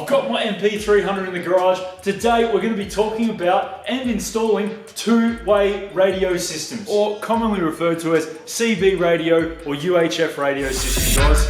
I've got my NP300 in the garage. Today we're going to be talking about and installing two-way radio systems, or commonly referred to as CB radio or UHF radio systems, guys.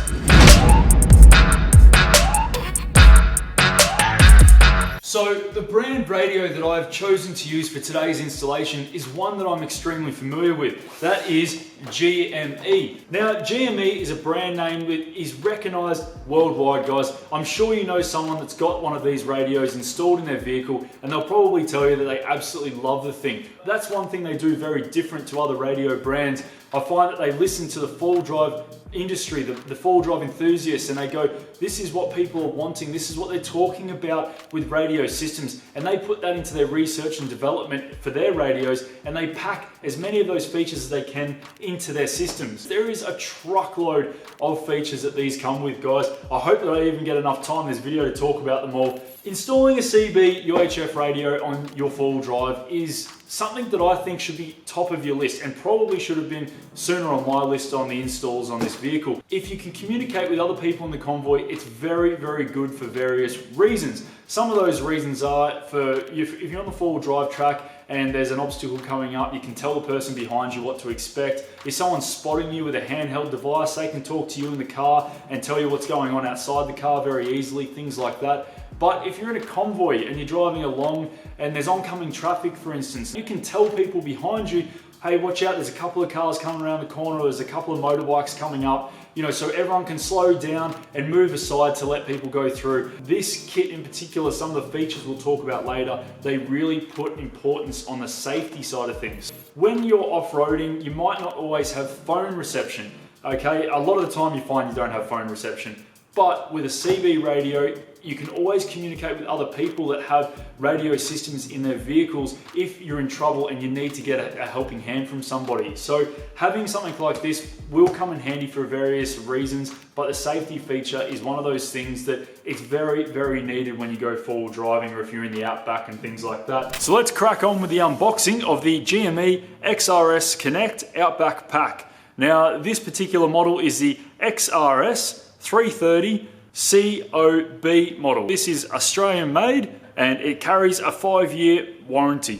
So the brand radio that I've chosen to use for today's installation is one that I'm extremely familiar with. That is GME. Now GME is a brand name that is recognized worldwide, guys. I'm sure you know someone that's got one of these radios installed in their vehicle and they'll probably tell you that they absolutely love the thing. That's one thing they do very different to other radio brands. I find that they listen to the four-wheel drive industry, the four-wheel drive enthusiasts, and they go, this is what people are wanting, this is what they're talking about with radio systems, and they put that into their research and development for their radios, and they pack as many of those features as they can into their systems. There is a truckload of features that these come with, guys. I hope that I even get enough time in this video to talk about them all. Installing a CB UHF radio on your four-wheel drive is something that I think should be top of your list and probably should have been sooner on my list on the installs on this vehicle. If you can communicate with other people in the convoy, it's very, very good for various reasons. Some of those reasons are if you're on the four-wheel drive track and there's an obstacle coming up, you can tell the person behind you what to expect. If someone's spotting you with a handheld device, they can talk to you in the car and tell you what's going on outside the car very easily, things like that. But if you're in a convoy and you're driving along and there's oncoming traffic, for instance, you can tell people behind you, hey, watch out, there's a couple of cars coming around the corner, or there's a couple of motorbikes coming up, so everyone can slow down and move aside to let people go through. This kit in particular, some of the features we'll talk about later, they really put importance on the safety side of things. When you're off-roading, you might not always have phone reception, okay? A lot of the time you find you don't have phone reception. But with a CB radio, you can always communicate with other people that have radio systems in their vehicles if you're in trouble and you need to get a helping hand from somebody. So having something like this will come in handy for various reasons, but the safety feature is one of those things that it's very, very needed when you go four-wheel driving or if you're in the outback and things like that. So let's crack on with the unboxing of the GME XRS Connect Outback Pack. Now, this particular model is the XRS 330 COB model. This is Australian made and it carries a 5-year warranty.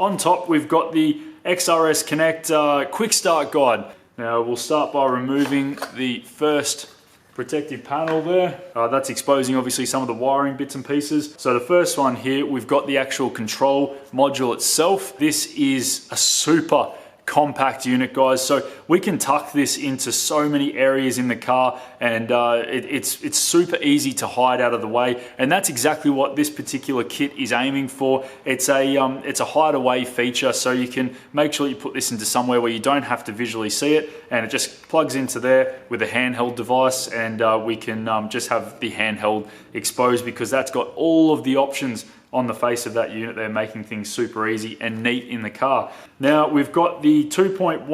On top we've got the XRS Connect quick start guide. Now we'll start by removing the first protective panel there. That's exposing obviously some of the wiring bits and pieces. So the first one here, we've got the actual control module itself. This is a super compact unit, guys, so we can tuck this into so many areas in the car, and it's super easy to hide out of the way, and that's exactly what this particular kit is aiming for. It's a hide away feature, so you can make sure you put this into somewhere where you don't have to visually see it, and it just plugs into there with a handheld device, and we can just have the handheld exposed because that's got all of the options on the face of that unit. They're making things super easy and neat in the car. Now we've got the 2.1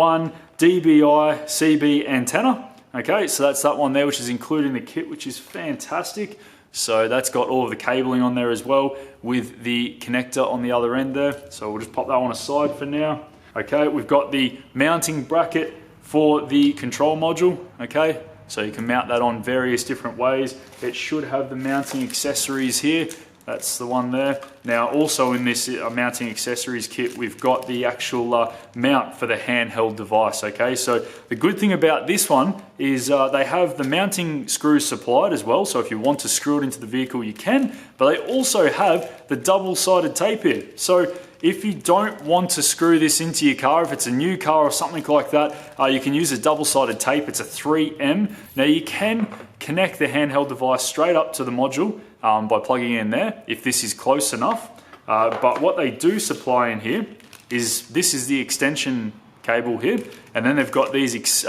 dBi CB antenna. Okay, so that's that one there, which is included in the kit, which is fantastic. So that's got all of the cabling on there as well with the connector on the other end there. So we'll just pop that one aside for now. Okay, we've got the mounting bracket for the control module. Okay, so you can mount that on various different ways. It should have the mounting accessories here. That's the one there. Now also in this mounting accessories kit, we've got the actual mount for the handheld device, okay? So the good thing about this one is they have the mounting screws supplied as well, so if you want to screw it into the vehicle you can, but they also have the double-sided tape here. So if you don't want to screw this into your car, if it's a new car or something like that, you can use a double-sided tape. It's a 3M. Now you can connect the handheld device straight up to the module by plugging it in there, if this is close enough. But what they do supply in here is, this is the extension cable here, and then they've got these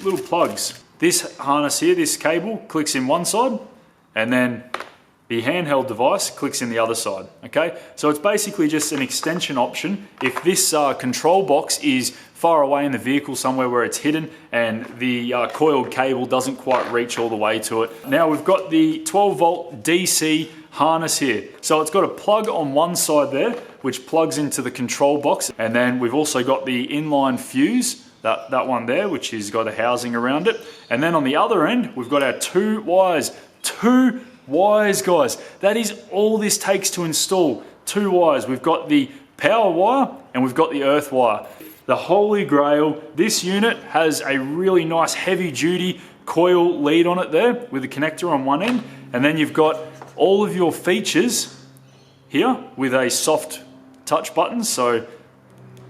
little plugs. This harness here, this cable, clicks in one side, and then the handheld device clicks in the other side, okay? So it's basically just an extension option if this control box is far away in the vehicle somewhere where it's hidden and the coiled cable doesn't quite reach all the way to it. Now we've got the 12 volt DC harness here. So it's got a plug on one side there, which plugs into the control box. And then we've also got the inline fuse that one there, which has got a housing around it. And then on the other end, we've got our 2 wires. 2 wires, guys. That is all this takes to install. 2 wires. We've got the power wire and we've got the earth wire. The holy grail. This unit has a really nice heavy duty coil lead on it there with a connector on one end. And then you've got all of your features here with a soft touch button. So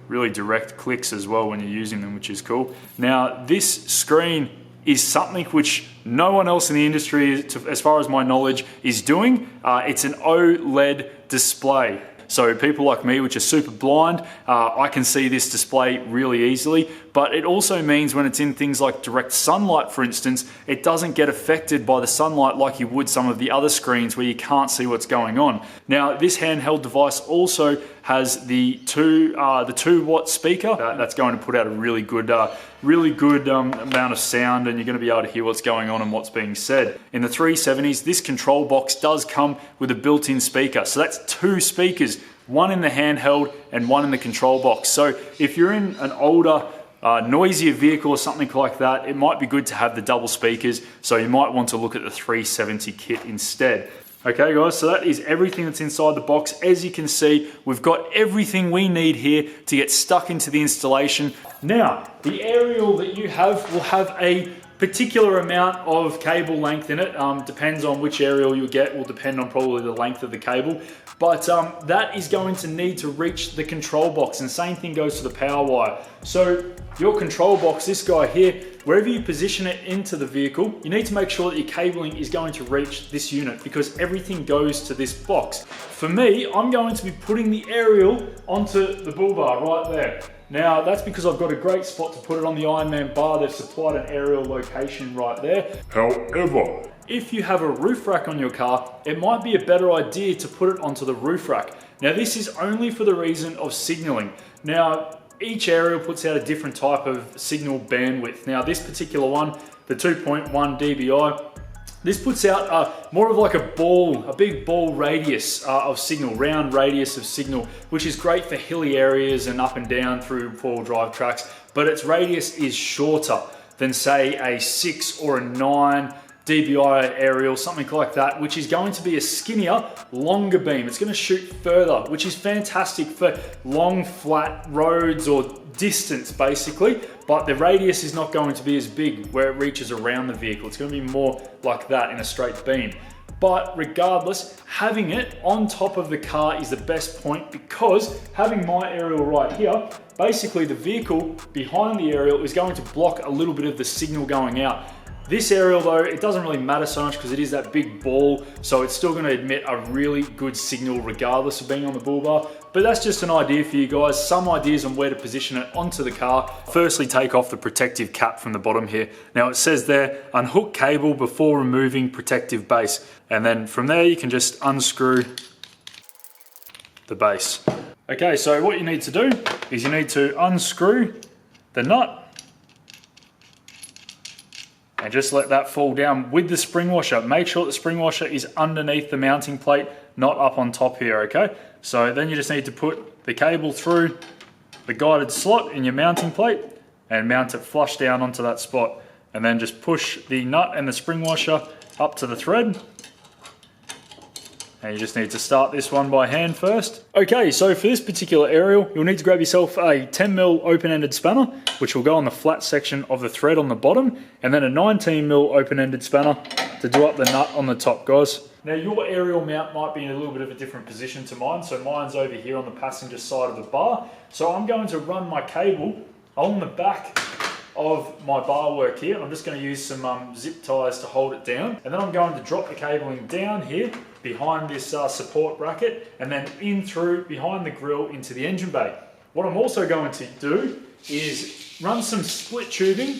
really direct clicks as well when you're using them, which is cool. Now this screen is something which no one else in the industry, as far as my knowledge, is doing. It's an OLED display. So people like me, which are super blind, I can see this display really easily, but it also means when it's in things like direct sunlight, for instance, it doesn't get affected by the sunlight like you would some of the other screens where you can't see what's going on. Now, this handheld device also has the 2 watt speaker. That's going to put out a really good amount of sound, and you're going to be able to hear what's going on and what's being said. In the 370s, this control box does come with a built-in speaker. So that's 2 speakers, one in the handheld and one in the control box. So if you're in an older, noisier vehicle or something like that, it might be good to have the double speakers. So you might want to look at the 370 kit instead. Okay guys, so that is everything that's inside the box. As you can see, we've got everything we need here to get stuck into the installation. Now, the aerial that you have will have a particular amount of cable length in it. Depends on which aerial you get, will depend on probably the length of the cable. But that is going to need to reach the control box, and same thing goes to the power wire. So your control box, this guy here, wherever you position it into the vehicle, you need to make sure that your cabling is going to reach this unit because everything goes to this box. For me, I'm going to be putting the aerial onto the bull bar right there. Now, that's because I've got a great spot to put it on the Ironman bar. They've supplied an aerial location right there. However, if you have a roof rack on your car, it might be a better idea to put it onto the roof rack. Now, this is only for the reason of signaling. Now, each aerial puts out a different type of signal bandwidth. Now, this particular one, the 2.1 dBi, this puts out more of like a big ball radius of signal, round radius of signal, which is great for hilly areas and up and down through four-wheel drive tracks, but its radius is shorter than say a 6 or a 9 dBi aerial, something like that, which is going to be a skinnier, longer beam. It's going to shoot further, which is fantastic for long, flat roads or distance, basically, but the radius is not going to be as big where it reaches around the vehicle. It's going to be more like that in a straight beam. But regardless, having it on top of the car is the best point, because having my aerial right here, basically the vehicle behind the aerial is going to block a little bit of the signal going out. This aerial though, it doesn't really matter so much because it is that big ball, so it's still going to emit a really good signal regardless of being on the bull bar. But that's just an idea for you guys, some ideas on where to position it onto the car. Firstly, take off the protective cap from the bottom here. Now it says there, unhook cable before removing protective base. And then from there you can just unscrew the base. Okay, so what you need to do is you need to unscrew the nut and just let that fall down with the spring washer. Make sure the spring washer is underneath the mounting plate, not up on top here, okay? So then you just need to put the cable through the guided slot in your mounting plate and mount it flush down onto that spot. And then just push the nut and the spring washer up to the thread. And you just need to start this one by hand first. Okay, so for this particular aerial, you'll need to grab yourself a 10mm open-ended spanner, which will go on the flat section of the thread on the bottom, and then a 19mm open-ended spanner to do up the nut on the top, guys. Now your aerial mount might be in a little bit of a different position to mine, so mine's over here on the passenger side of the bar. So I'm going to run my cable on the back of my bar work here. I'm just going to use some zip ties to hold it down, and then I'm going to drop the cabling down here behind this support bracket and then in through behind the grille into the engine bay. What I'm also going to do is run some split tubing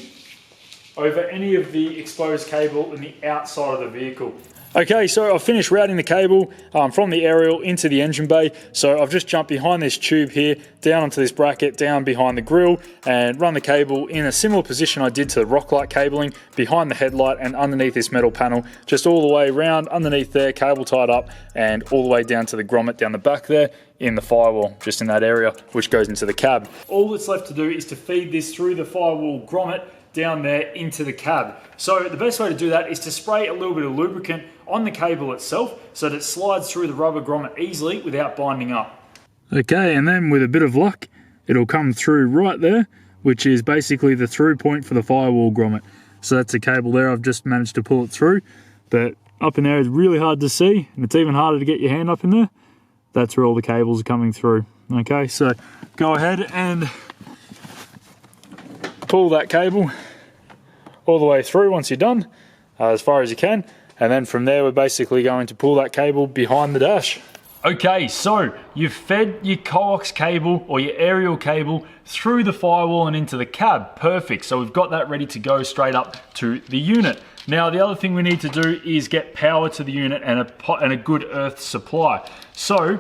over any of the exposed cable in the outside of the vehicle. Okay, so I've finished routing the cable from the Arial into the engine bay. So I've just jumped behind this tube here, down onto this bracket, down behind the grille, and run the cable in a similar position I did to the rock light cabling, behind the headlight and underneath this metal panel, just all the way around, underneath there, cable tied up, and all the way down to the grommet down the back there, in the firewall, just in that area, which goes into the cab. All that's left to do is to feed this through the firewall grommet down there into the cab. So the best way to do that is to spray a little bit of lubricant on the cable itself so that it slides through the rubber grommet easily without binding up. Okay, and then with a bit of luck, it'll come through right there, which is basically the through point for the firewall grommet. So that's the cable there. I've just managed to pull it through, but up in there is really hard to see, and it's even harder to get your hand up in there. That's where all the cables are coming through. Okay, so go ahead and pull that cable all the way through once you're done, as far as you can, and then from there we're basically going to pull that cable behind the dash. Okay, so you've fed your Coax cable or your Arial cable through the firewall and into the cab. Perfect, so we've got that ready to go straight up to the unit. Now the other thing we need to do is get power to the unit and a good earth supply. So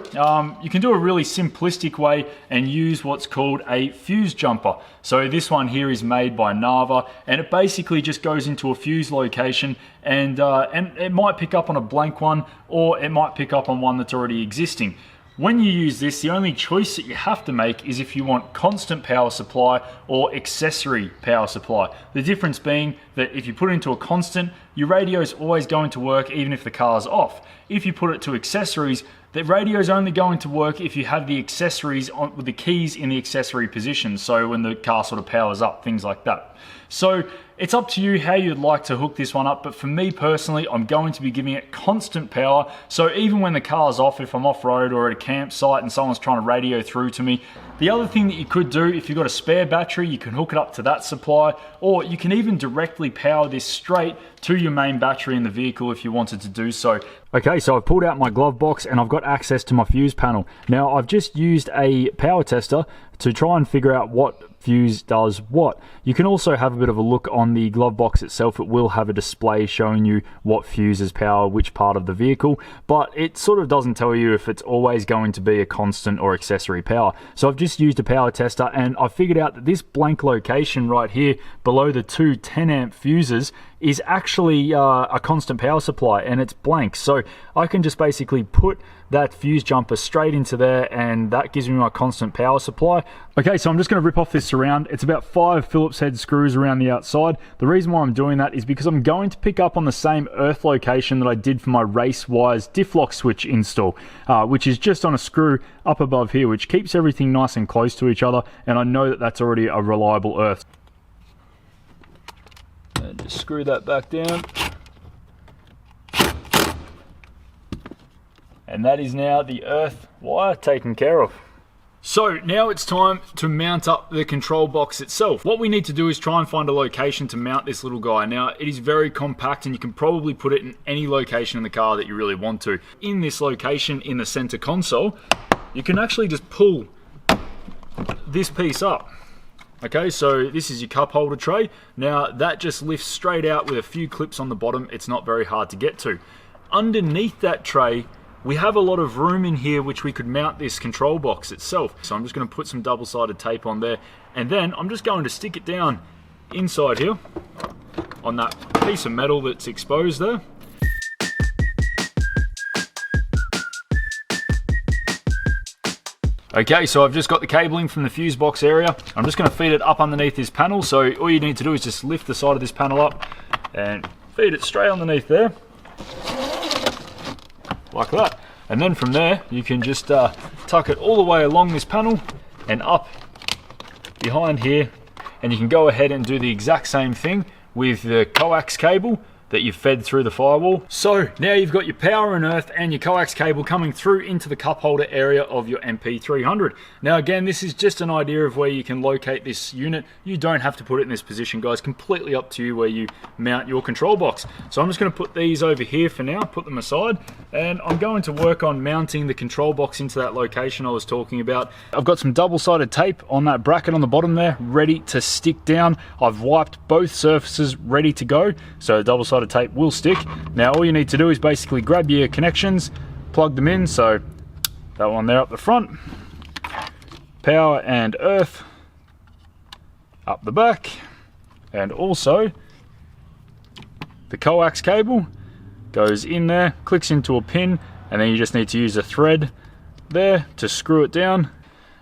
you can do a really simplistic way and use what's called a fuse jumper. So this one here is made by Nava, and it basically just goes into a fuse location, and it might pick up on a blank one, or it might pick up on one that's already existing. When you use this, the only choice that you have to make is if you want constant power supply or accessory power supply. The difference being that if you put it into a constant, your radio is always going to work even if the car's off. If you put it to accessories, the radio is only going to work if you have the accessories on with the keys in the accessory position. So when the car sort of powers up, things like that. So it's up to you how you'd like to hook this one up, but for me personally, I'm going to be giving it constant power. So even when the car's off, if I'm off-road or at a campsite and someone's trying to radio through to me. The other thing that you could do, if you've got a spare battery, you can hook it up to that supply, or you can even directly power this straight to your main battery in the vehicle if you wanted to do so. Okay, so I've pulled out my glove box and I've got access to my fuse panel. Now I've just used a power tester to try and figure out what fuse does what. You can also have a bit of a look on the glove box itself. It will have a display showing you what fuses power which part of the vehicle, but it sort of doesn't tell you if it's always going to be a constant or accessory power. So I've just used a power tester and I figured out that this blank location right here below the two 10 amp fuses is actually a constant power supply, and it's blank. So I can just basically put that fuse jumper straight into there, and that gives me my constant power supply. Okay, so I'm just going to rip off this surround. It's about 5 Phillips head screws around the outside. The reason why I'm doing that is because I'm going to pick up on the same earth location that I did for my race wires diff lock switch install, which is just on a screw up above here, which keeps everything nice and close to each other, and I know that that's already a reliable earth. And just screw that back down. And that is now the earth wire taken care of. So now it's time to mount up the control box itself. What we need to do is try and find a location to mount this little guy. Now it is very compact and you can probably put it in any location in the car that you really want to. In this location in the center console, you can actually just pull this piece up. Okay, so this is your cup holder tray. Now that just lifts straight out with a few clips on the bottom. It's not very hard to get to. Underneath that tray, we have a lot of room in here which we could mount this control box itself. So I'm just going to put some double-sided tape on there, and then I'm just going to stick it down inside here on that piece of metal that's exposed there. Okay, so I've just got the cabling from the fuse box area. I'm just going to feed it up underneath this panel. So all you need to do is just lift the side of this panel up and feed it straight underneath there, like that. And then from there, you can just tuck it all the way along this panel and up behind here. And you can go ahead and do the exact same thing with the coax cable that you've fed through the firewall. So now you've got your power and earth and your coax cable coming through into the cup holder area of your NP300. Now again, this is just an idea of where you can locate this unit. You don't have to put it in this position, guys. Completely up to you where you mount your control box. So I'm just going to put these over here for now, put them aside, and I'm going to work on mounting the control box into that location I was talking about. I've got some double-sided tape on that bracket on the bottom there, ready to stick down. I've wiped both surfaces, ready to go. So double-sided double-sided tape will stick. Now all you need to do is basically grab your connections, plug them in, so that one there up the front, power and earth up the back, and also the coax cable goes in there, clicks into a pin, and then you just need to use a thread there to screw it down.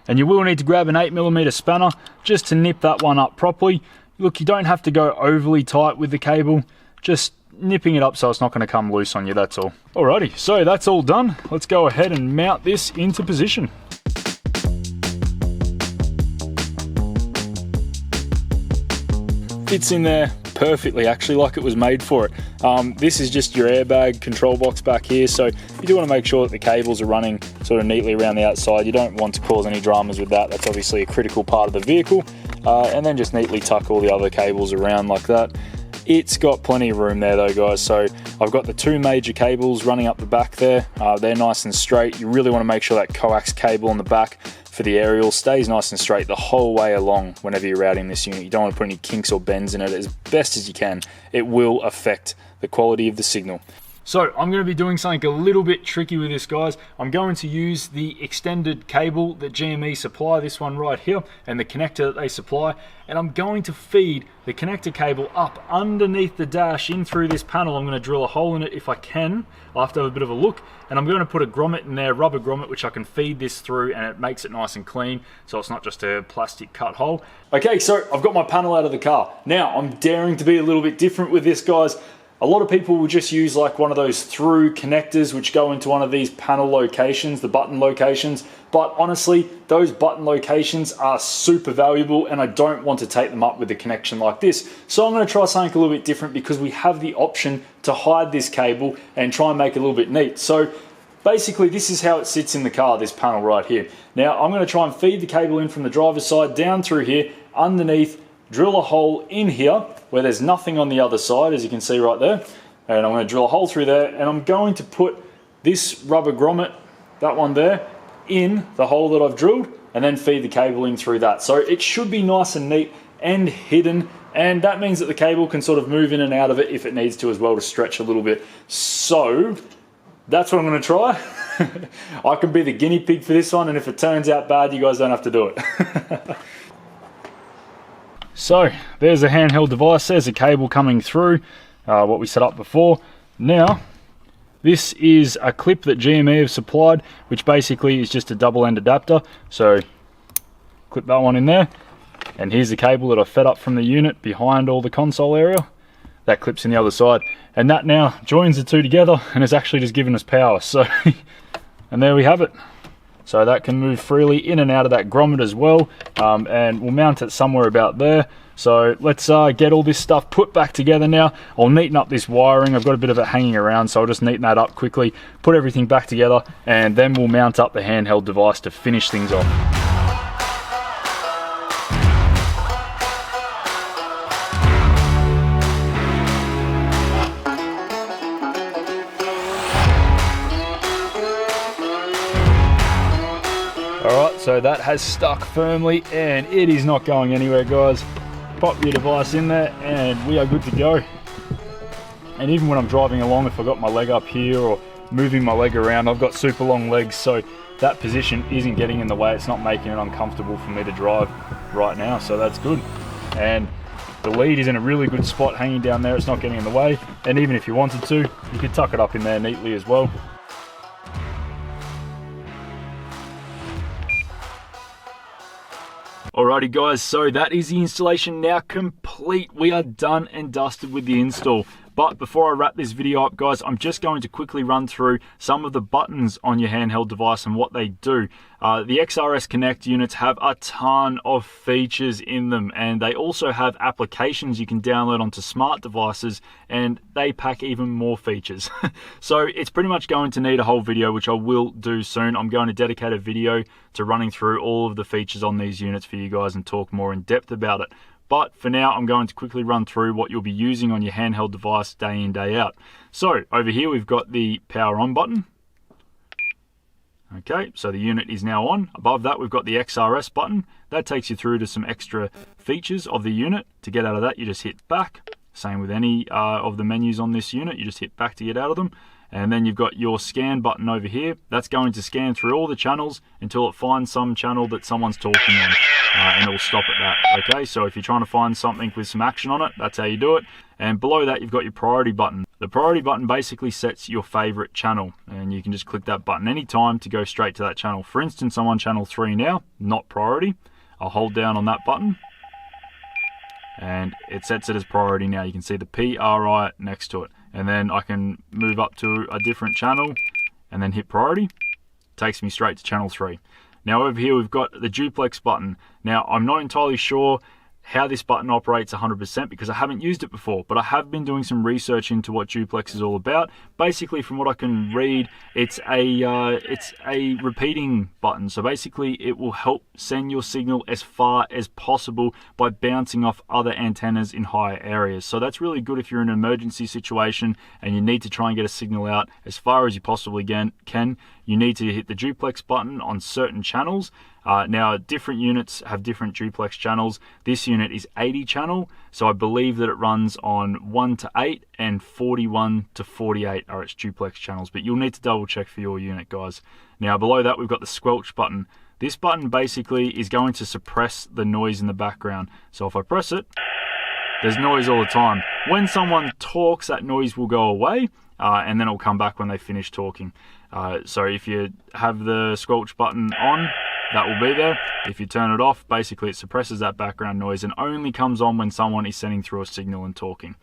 And you will need to grab an 8mm spanner just to nip that one up properly. Look, you don't have to go overly tight with the cable, just nipping it up so it's not going to come loose on you, that's all. Alrighty, so that's all done. Let's go ahead and mount this into position. Fits in there perfectly, actually, like it was made for it. This is just your airbag control box back here, so you do want to make sure that the cables are running sort of neatly around the outside. You don't want to cause any dramas with that. That's obviously a critical part of the vehicle. And then just neatly tuck all the other cables around like that. It's got plenty of room there though, guys. So I've got the two major cables running up the back there. They're nice and straight. You really want to make sure that coax cable on the back for the Arial stays nice and straight the whole way along whenever you're routing this unit. You don't want to put any kinks or bends in it as best as you can. It will affect the quality of the signal. So I'm going to be doing something a little bit tricky with this, guys. I'm going to use the extended cable that GME supply, this one right here, and the connector that they supply, and I'm going to feed the connector cable up underneath the dash in through this panel. I'm going to drill a hole in it if I can. I'll have to have a bit of a look, and I'm going to put a grommet in there, rubber grommet, which I can feed this through, and it makes it nice and clean, so it's not just a plastic cut hole. Okay, so I've got my panel out of the car. Now, I'm daring to be a little bit different with this, guys. A lot of people will just use like one of those through connectors which go into one of these panel locations, the button locations. But honestly, those button locations are super valuable and I don't want to take them up with a connection like this. So I'm going to try something a little bit different because we have the option to hide this cable and try and make it a little bit neat. So basically this is how it sits in the car, this panel right here. Now I'm going to try and feed the cable in from the driver's side down through here, underneath, drill a hole in here where there's nothing on the other side, as you can see right there, and I'm going to drill a hole through there, and I'm going to put this rubber grommet, that one there, in the hole that I've drilled, and then feed the cable in through that. So it should be nice and neat and hidden, and that means that the cable can sort of move in and out of it if it needs to as well, to stretch a little bit. So that's what I'm going to try. I can be the guinea pig for this one, and if it turns out bad, you guys don't have to do it. So there's a handheld device, there's a cable coming through, what we set up before. Now, this is a clip that GME have supplied, which basically is just a double end adapter. So clip that one in there, and here's the cable that I fed up from the unit behind all the console area. That clips in the other side, and that now joins the two together and has actually just given us power. So, and there we have it. So that can move freely in and out of that grommet as well, and we'll mount it somewhere about there. So let's get all this stuff put back together now. I'll neaten up this wiring. I've got a bit of it hanging around, so I'll just neaten that up quickly, put everything back together, and then we'll mount up the handheld device to finish things off. Alright, so that has stuck firmly and it is not going anywhere, guys. Pop your device in there and we are good to go. And even when I'm driving along, if I've got my leg up here or moving my leg around, I've got super long legs, so that position isn't getting in the way. It's not making it uncomfortable for me to drive right now, so that's good. And the lead is in a really good spot hanging down there. It's not getting in the way, and even if you wanted to, you could tuck it up in there neatly as well. Alrighty guys, so that is the installation now complete. We are done and dusted with the install. But before I wrap this video up, guys, I'm just going to quickly run through some of the buttons on your handheld device and what they do. The XRS Connect units have a ton of features in them, and they also have applications you can download onto smart devices, and they pack even more features. So it's pretty much going to need a whole video, which I will do soon. I'm going to dedicate a video to running through all of the features on these units for you guys and talk more in depth about it. But for now, I'm going to quickly run through what you'll be using on your handheld device day in, day out. So over here, we've got the power on button. Okay, so the unit is now on. Above that, we've got the XRS button. That takes you through to some extra features of the unit. To get out of that, you just hit back, Same with any of the menus on this unit, you just hit back to get out of them. And then you've got your scan button over here. That's going to scan through all the channels until it finds some channel that someone's talking on, and it will stop at that. Okay, so if you're trying to find something with some action on it, that's how you do it. And below that, you've got your priority button. The priority button basically sets your favorite channel, and you can just click that button anytime to go straight to that channel. For instance, I'm on channel 3 now, not priority. I'll hold down on that button, and it sets it as priority now. You can see the PRI next to it. And then I can move up to a different channel and then hit priority. Takes me straight to channel 3. Now over here we've got the duplex button. Now I'm not entirely sure how this button operates 100% because I haven't used it before, but I have been doing some research into what duplex is all about. Basically, from what I can read, it's a repeating button. So basically it will help send your signal as far as possible by bouncing off other antennas in higher areas. So that's really good if you're in an emergency situation and you need to try and get a signal out as far as you possibly can. You need to hit the duplex button on certain channels. Now, different units have different duplex channels. This unit is 80 channel, so I believe that it runs on 1 to 8 and 41 to 48 are its duplex channels, but you'll need to double check for your unit, guys. Now, below that, we've got the squelch button. This button basically is going to suppress the noise in the background. So if I press it, there's noise all the time. When someone talks, that noise will go away, and then it'll come back when they finish talking. So if you have the squelch button on, that will be there. If you turn it off, basically it suppresses that background noise and only comes on when someone is sending through a signal and talking.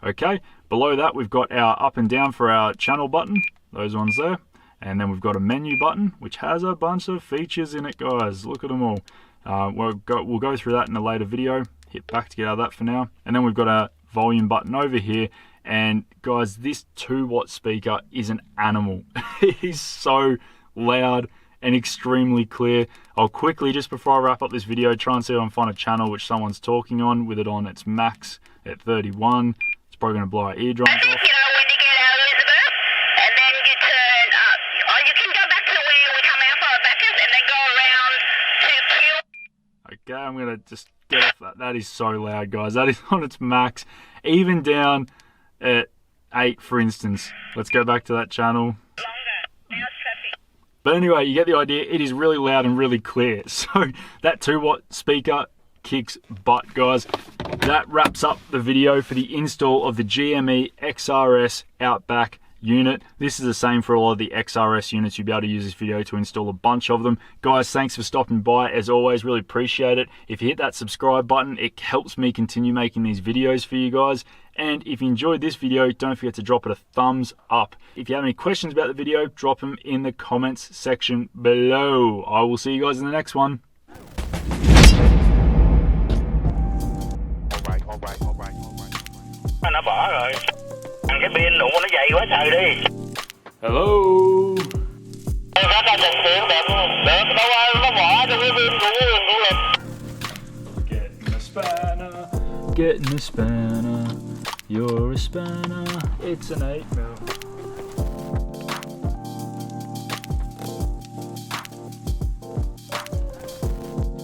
Okay, below that we've got our up and down for our channel button, those ones there. And then we've got a menu button, which has a bunch of features in it, guys. Look at them all. We'll go through that in a later video. Hit back to get out of that for now. And then we've got a volume button over here. And guys, this 2-watt speaker is an animal. It is so loud and extremely clear. I'll quickly, just before I wrap up this video, try and see if I can find a channel which someone's talking on with it on its max at 31. It's probably going to blow our eardrums off. You know when you get out, Elizabeth, and then you turn up. Or you can go back to where we come out for our backers and then go around to Q. Okay, I'm going to just get off that. That is so loud, guys. That is on its max. Even down at 8, for instance. Let's go back to that channel. But anyway, you get the idea. It is really loud and really clear. So that 2-watt speaker kicks butt, guys. That wraps up the video for the install of the GME XRS Outback unit. This is the same for all of the XRS units. You'll be able to use this video to install a bunch of them. Guys, thanks for stopping by. As always, really appreciate it. If you hit that subscribe button, it helps me continue making these videos for you guys. And if you enjoyed this video, don't forget to drop it a thumbs up. If you have any questions about the video, drop them in the comments section below. I will see you guys in the next one. Nó bỏ rồi. Ăn cái pin đủ nó dày quá trời đi. Hello. Nó ra tình xỉu đẹp không? Đẹp, nó bỏ cho cái pin của lực. Getting a spanner. Getting a spanner. You're a spanner. It's an 8mm.